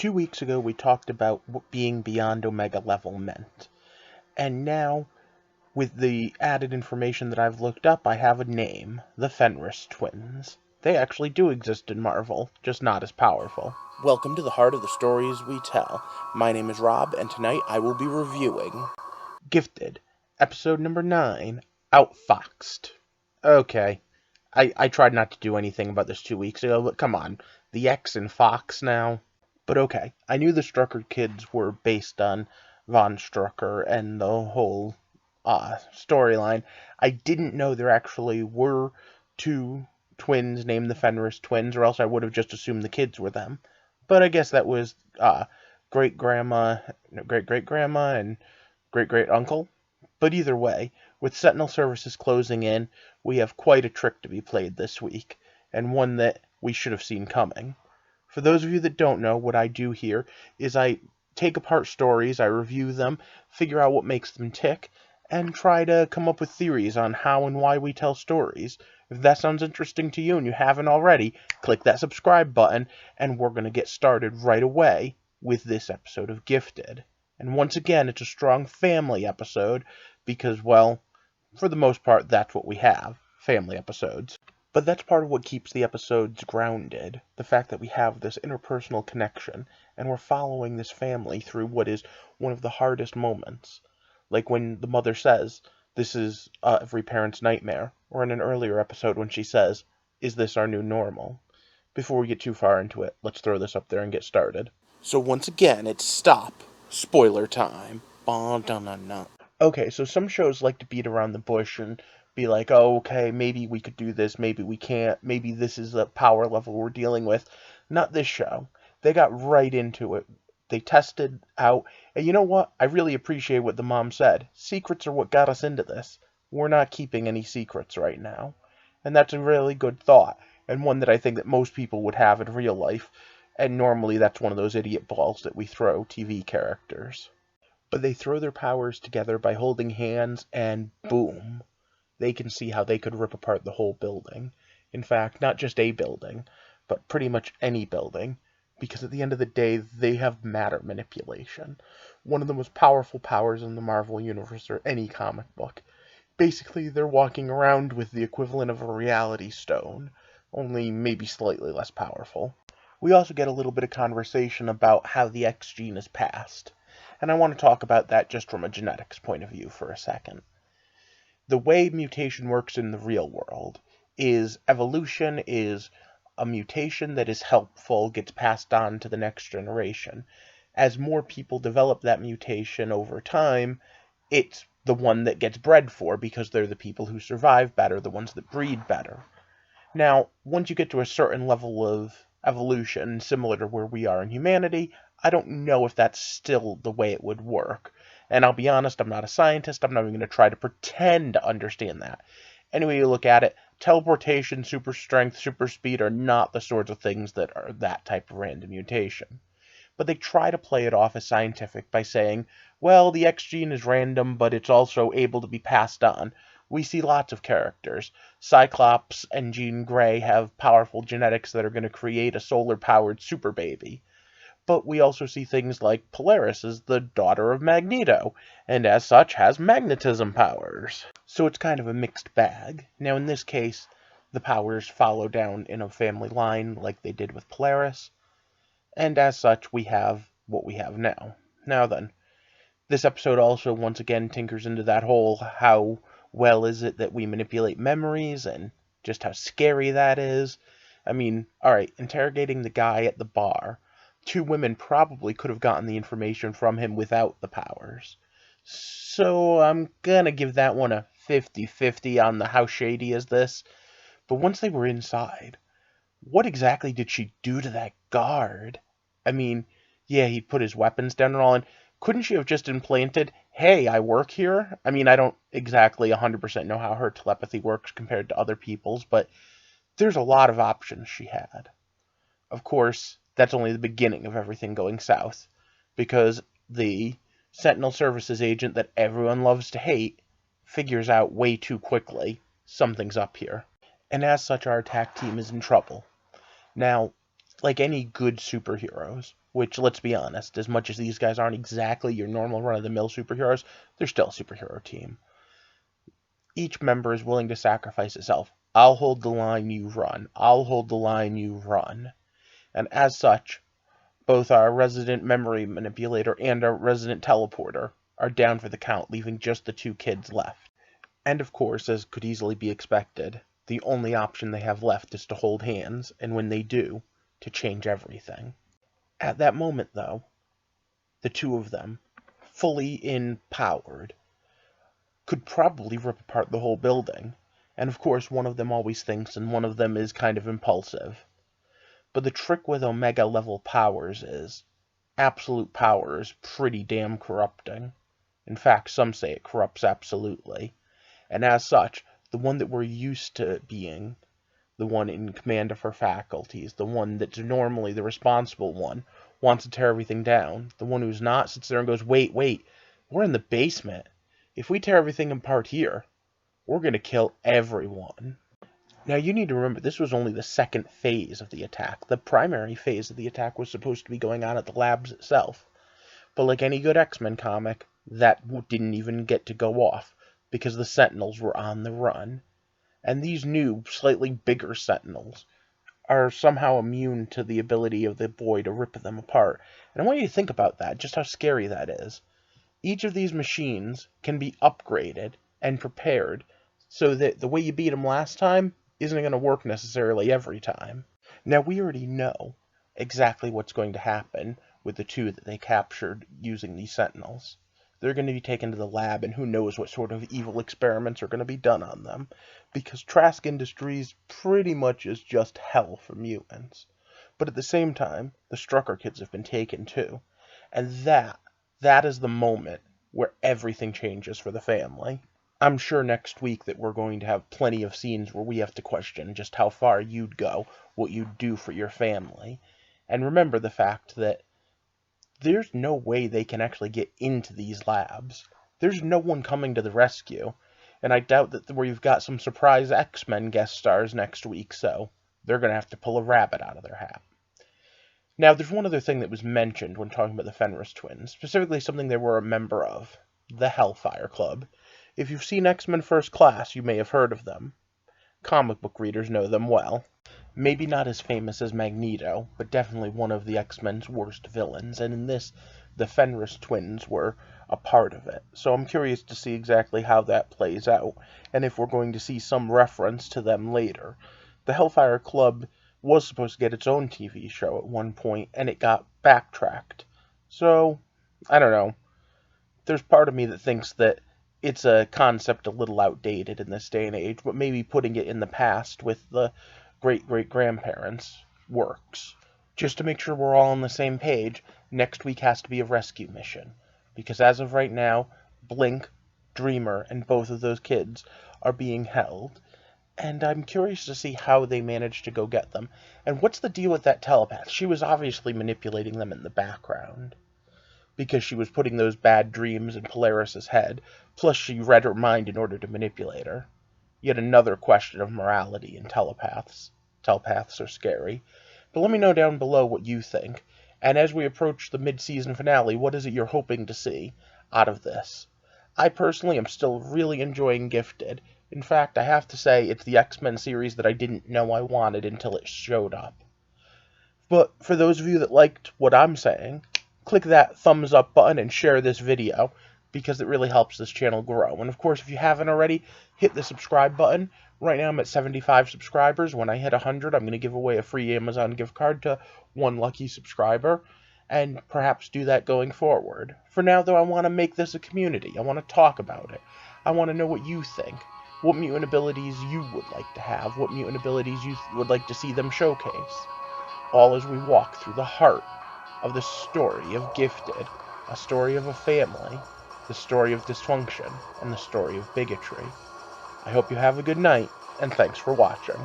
2 weeks ago, we talked about what being beyond Omega level meant. And now, with the added information that I've looked up, I have a name, the Fenris twins. They actually do exist in Marvel, just not as powerful. Welcome to the heart of the stories we tell. My name is Rob, and tonight I will be reviewing Gifted, episode number 9, Outfoxed. Okay, I tried not to do anything about this 2 weeks ago, but come on, the X in Fox now. But okay, I knew the Strucker kids were based on Von Strucker and the whole storyline. I didn't know there actually were two twins named the Fenris twins, or else I would have just assumed the kids were them. But I guess that was great-grandma, great-great-grandma, and great-great-uncle. But either way, with Sentinel services closing in, we have quite a trick to be played this week, and one that we should have seen coming. For those of you that don't know, what I do here is I take apart stories, I review them, figure out what makes them tick, and try to come up with theories on how and why we tell stories. If that sounds interesting to you and you haven't already, click that subscribe button, and we're going to get started right away with this episode of Gifted. And once again, it's a strong family episode because, well, for the most part, that's what we have, family episodes. But that's part of what keeps the episodes grounded, the fact that we have this interpersonal connection, and we're following this family through what is one of the hardest moments. Like when the mother says, this is every parent's nightmare, or in an earlier episode when she says, is this our new normal? Before we get too far into it, let's throw this up there and get started. So once again, it's stop, spoiler time. Okay, so some shows like to beat around the bush and be like, oh, okay, maybe we could do this, maybe we can't, maybe this is the power level we're dealing with. Not this show. They got right into it. They tested out, and you know what? I really appreciate what the mom said. Secrets are what got us into this. We're not keeping any secrets right now. And that's a really good thought, and one that I think that most people would have in real life, and normally that's one of those idiot balls that we throw TV characters. But they throw their powers together by holding hands, and boom. They can see how they could rip apart the whole building. In fact, not just a building, but pretty much any building, because at the end of the day, they have matter manipulation. One of the most powerful powers in the Marvel Universe or any comic book. Basically, they're walking around with the equivalent of a reality stone, only maybe slightly less powerful. We also get a little bit of conversation about how the X gene is passed, and I want to talk about that just from a genetics point of view for a second. The way mutation works in the real world is evolution is a mutation that is helpful, gets passed on to the next generation. As more people develop that mutation over time, it's the one that gets bred for because they're the people who survive better, the ones that breed better. Now, once you get to a certain level of evolution, similar to where we are in humanity, I don't know if that's still the way it would work. And I'll be honest, I'm not a scientist. I'm not even going to try to pretend to understand that. Anyway you look at it, teleportation, super strength, super speed are not the sorts of things that are that type of random mutation. But they try to play it off as scientific by saying, well, the X gene is random, but it's also able to be passed on. We see lots of characters. Cyclops and Jean Grey have powerful genetics that are going to create a solar-powered super baby. But we also see things like Polaris is the daughter of Magneto, and as such has magnetism powers. So it's kind of a mixed bag. Now in this case, the powers follow down in a family line like they did with Polaris, and as such we have what we have now. Now then, this episode also once again tinkers into that whole how well is it that we manipulate memories and just how scary that is. I mean, alright, interrogating the guy at the bar. Two women probably could have gotten the information from him without the powers. So I'm gonna give that one a 50-50 on the how shady is this. But once they were inside, what exactly did she do to that guard? I mean, yeah, he put his weapons down and all, and couldn't she have just implanted, hey, I work here? I mean, I don't exactly 100% know how her telepathy works compared to other people's, but there's a lot of options she had. Of course, that's only the beginning of everything going south, because the Sentinel Services agent that everyone loves to hate figures out way too quickly something's up here. And as such, our attack team is in trouble. Now, like any good superheroes, which, let's be honest, as much as these guys aren't exactly your normal run-of-the-mill superheroes, they're still a superhero team. Each member is willing to sacrifice itself. I'll hold the line, you run. I'll hold the line, you run. And as such, both our resident memory manipulator and our resident teleporter are down for the count, leaving just the two kids left. And of course, as could easily be expected, the only option they have left is to hold hands, and when they do, to change everything. At that moment, though, the two of them, fully empowered, could probably rip apart the whole building. And of course, one of them always thinks, and one of them is kind of impulsive. But the trick with Omega level powers is, absolute power is pretty damn corrupting. In fact, some say it corrupts absolutely. And as such, the one that we're used to being, the one in command of her faculties, the one that's normally the responsible one, wants to tear everything down. The one who's not sits there and goes, wait, we're in the basement. If we tear everything apart here, we're going to kill everyone. Now, you need to remember, this was only the second phase of the attack. The primary phase of the attack was supposed to be going on at the labs itself. But like any good X-Men comic, that didn't even get to go off, because the Sentinels were on the run. And these new, slightly bigger Sentinels are somehow immune to the ability of the boy to rip them apart. And I want you to think about that, just how scary that is. Each of these machines can be upgraded and prepared so that the way you beat them last time isn't going to work necessarily every time. Now, we already know exactly what's going to happen with the two that they captured using these Sentinels. They're going to be taken to the lab, and who knows what sort of evil experiments are going to be done on them, because Trask Industries pretty much is just hell for mutants. But at the same time, the Strucker kids have been taken too, and that is the moment where everything changes for the family. I'm sure next week that we're going to have plenty of scenes where we have to question just how far you'd go, what you'd do for your family. And remember the fact that there's no way they can actually get into these labs. There's no one coming to the rescue. And I doubt that we've got some surprise X-Men guest stars next week, so they're going to have to pull a rabbit out of their hat. Now, there's one other thing that was mentioned when talking about the Fenris twins, specifically something they were a member of, the Hellfire Club. If you've seen X-Men First Class, you may have heard of them. Comic book readers know them well. Maybe not as famous as Magneto, but definitely one of the X-Men's worst villains, and in this, the Fenris twins were a part of it. So I'm curious to see exactly how that plays out, and if we're going to see some reference to them later. The Hellfire Club was supposed to get its own TV show at one point, and it got backtracked. So, I don't know. There's part of me that thinks that it's a concept a little outdated in this day and age, but maybe putting it in the past with the great-great-grandparents works. Just to make sure we're all on the same page, next week has to be a rescue mission. Because as of right now, Blink, Dreamer, and both of those kids are being held. And I'm curious to see how they managed to go get them. And what's the deal with that telepath? She was obviously manipulating them in the background, because she was putting those bad dreams in Polaris' head, plus she read her mind in order to manipulate her. Yet another question of morality in telepaths. Telepaths are scary. But let me know down below what you think. And as we approach the mid-season finale, what is it you're hoping to see out of this? I personally am still really enjoying Gifted. In fact, I have to say it's the X-Men series that I didn't know I wanted until it showed up. But for those of you that liked what I'm saying, click that thumbs up button and share this video, because it really helps this channel grow. And of course, if you haven't already, hit the subscribe button. Right now I'm at 75 subscribers. When I hit 100, I'm going to give away a free Amazon gift card to one lucky subscriber, and perhaps do that going forward. For now, though, I want to make this a community. I want to talk about it. I want to know what you think. What mutant abilities you would like to have. What mutant abilities you would like to see them showcase. All as we walk through the heart of the story of Gifted, a story of a family, the story of dysfunction, and the story of bigotry. I hope you have a good night, and thanks for watching.